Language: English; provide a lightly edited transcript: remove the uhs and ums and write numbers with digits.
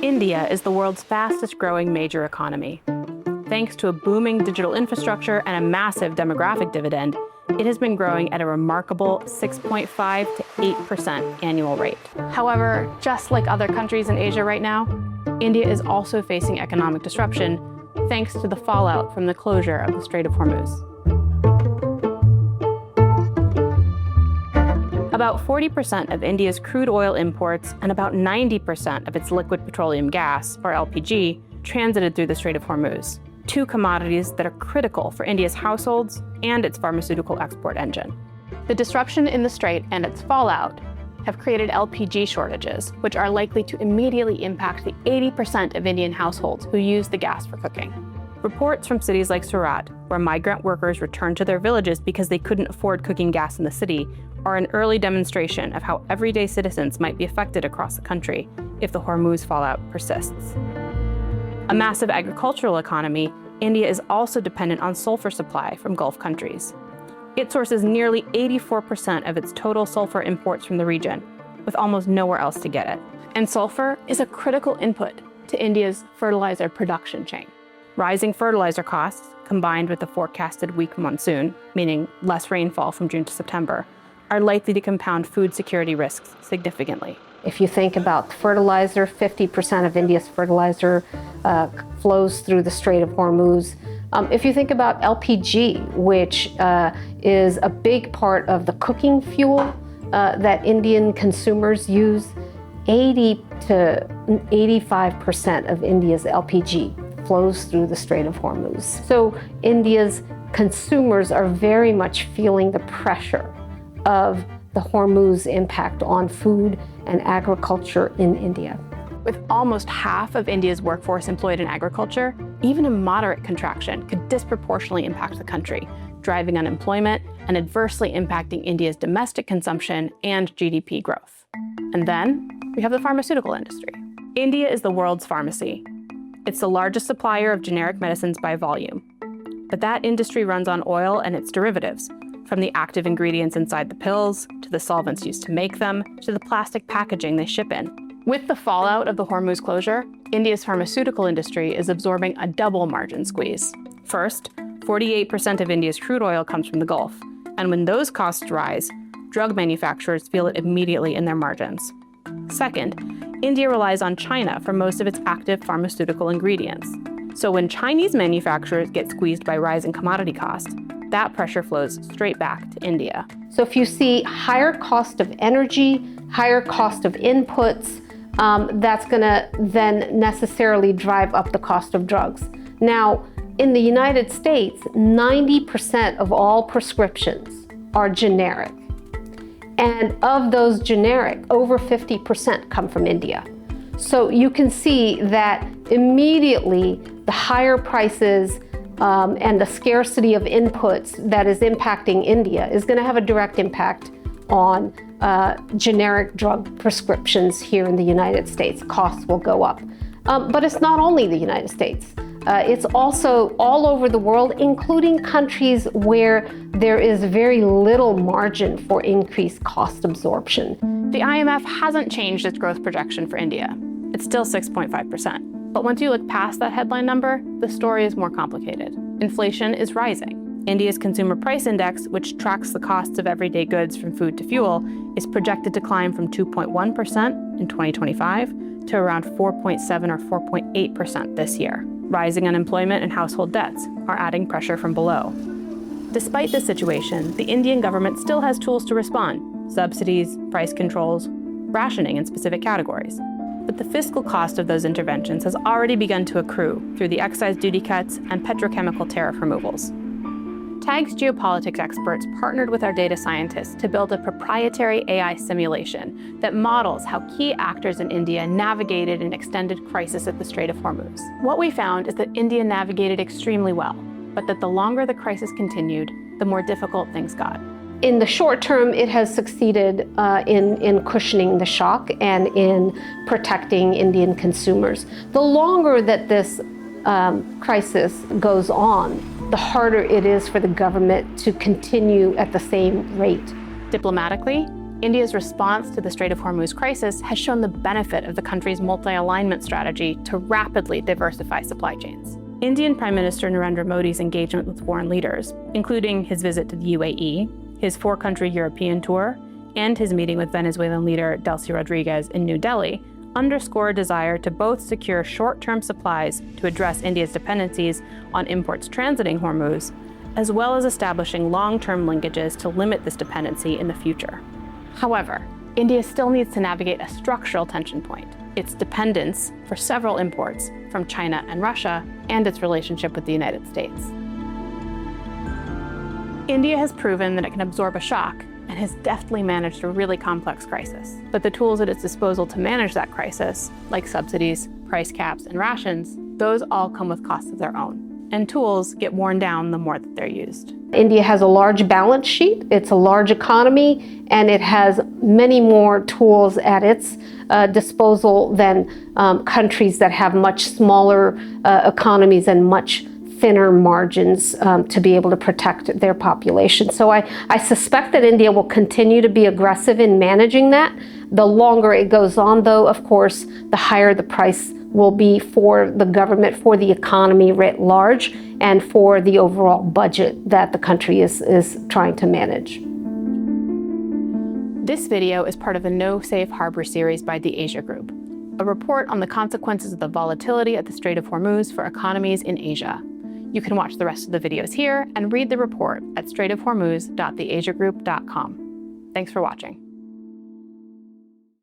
India is the world's fastest growing major economy. Thanks to a booming digital infrastructure and a massive demographic dividend, it has been growing at a remarkable 6.5 to 8% annual rate. However, just like other countries in Asia right now, India is also facing economic disruption thanks to the fallout from the closure of the Strait of Hormuz. About 40% of India's crude oil imports and about 90% of its liquid petroleum gas, or LPG, transited through the Strait of Hormuz, two commodities that are critical for India's households and its pharmaceutical export engine. The disruption in the strait and its fallout have created LPG shortages, which are likely to immediately impact the 80% of Indian households who use the gas for cooking. Reports from cities like Surat, where migrant workers returned to their villages because they couldn't afford cooking gas in the city, are an early demonstration of how everyday citizens might be affected across the country if the Hormuz fallout persists. A massive agricultural economy, India is also dependent on sulfur supply from Gulf countries. It sources nearly 84% of its total sulfur imports from the region, with almost nowhere else to get it. And sulfur is a critical input to India's fertilizer production chain. Rising fertilizer costs, combined with the forecasted weak monsoon, meaning less rainfall from June to September, are likely to compound food security risks significantly. If you think about fertilizer, 50% of India's fertilizer flows through the Strait of Hormuz. If you think about LPG, which is a big part of the cooking fuel that Indian consumers use, 80 to 85% of India's LPG flows through the Strait of Hormuz. So India's consumers are very much feeling the pressure of the Hormuz impact on food and agriculture in India. With almost half of India's workforce employed in agriculture, even a moderate contraction could disproportionately impact the country, driving unemployment and adversely impacting India's domestic consumption and GDP growth. And then we have the pharmaceutical industry. India is the world's pharmacy. It's the largest supplier of generic medicines by volume. But that industry runs on oil and its derivatives, from the active ingredients inside the pills, to the solvents used to make them, to the plastic packaging they ship in. With the fallout of the Hormuz closure, India's pharmaceutical industry is absorbing a double margin squeeze. First, 48% of India's crude oil comes from the Gulf, and when those costs rise, drug manufacturers feel it immediately in their margins. Second, India relies on China for most of its active pharmaceutical ingredients. So when Chinese manufacturers get squeezed by rising commodity costs, that pressure flows straight back to India. So if you see higher cost of energy, higher cost of inputs, that's gonna then necessarily drive up the cost of drugs. Now, in the United States, 90% of all prescriptions are generic. And of those generic, over 50% come from India. So you can see that immediately the higher prices and the scarcity of inputs that is impacting India is going to have a direct impact on generic drug prescriptions here in the United States. Costs will go up. But it's not only the United States. It's also all over the world, including countries where there is very little margin for increased cost absorption. The IMF hasn't changed its growth projection for India. It's still 6.5%. But once you look past that headline number, the story is more complicated. Inflation is rising. India's Consumer Price Index, which tracks the costs of everyday goods from food to fuel, is projected to climb from 2.1% in 2025 to around 4.7 or 4.8% this year. Rising unemployment and household debts are adding pressure from below. Despite this situation, the Indian government still has tools to respond: subsidies, price controls, rationing in specific categories. But the fiscal cost of those interventions has already begun to accrue through the excise duty cuts and petrochemical tariff removals. TAG's geopolitics experts partnered with our data scientists to build a proprietary AI simulation that models how key actors in India navigated an extended crisis at the Strait of Hormuz. What we found is that India navigated extremely well, but that the longer the crisis continued, the more difficult things got. In the short term, it has succeeded in cushioning the shock and in protecting Indian consumers. The longer that this crisis goes on, the harder it is for the government to continue at the same rate. Diplomatically, India's response to the Strait of Hormuz crisis has shown the benefit of the country's multi-alignment strategy to rapidly diversify supply chains. Indian Prime Minister Narendra Modi's engagement with foreign leaders, including his visit to the UAE, his four-country European tour, and his meeting with Venezuelan leader Delcy Rodriguez in New Delhi, underscore a desire to both secure short-term supplies to address India's dependencies on imports transiting Hormuz, as well as establishing long-term linkages to limit this dependency in the future. However, India still needs to navigate a structural tension point: its dependence for several imports from China and Russia, and its relationship with the United States. India has proven that it can absorb a shock and has deftly managed a really complex crisis. But the tools at its disposal to manage that crisis, like subsidies, price caps, and rations, those all come with costs of their own. And tools get worn down the more that they're used. India has a large balance sheet, it's a large economy, and it has many more tools at its disposal than countries that have much smaller economies and much thinner margins to be able to protect their population. So I suspect that India will continue to be aggressive in managing that. The longer it goes on, though, of course, the higher the price will be for the government, for the economy writ large, and for the overall budget that the country is trying to manage. This video is part of the No Safe Harbor series by the Asia Group, a report on the consequences of the volatility at the Strait of Hormuz for economies in Asia. You can watch the rest of the videos here and read the report at straitofhormuz.theasiagroup.com. Thanks for watching.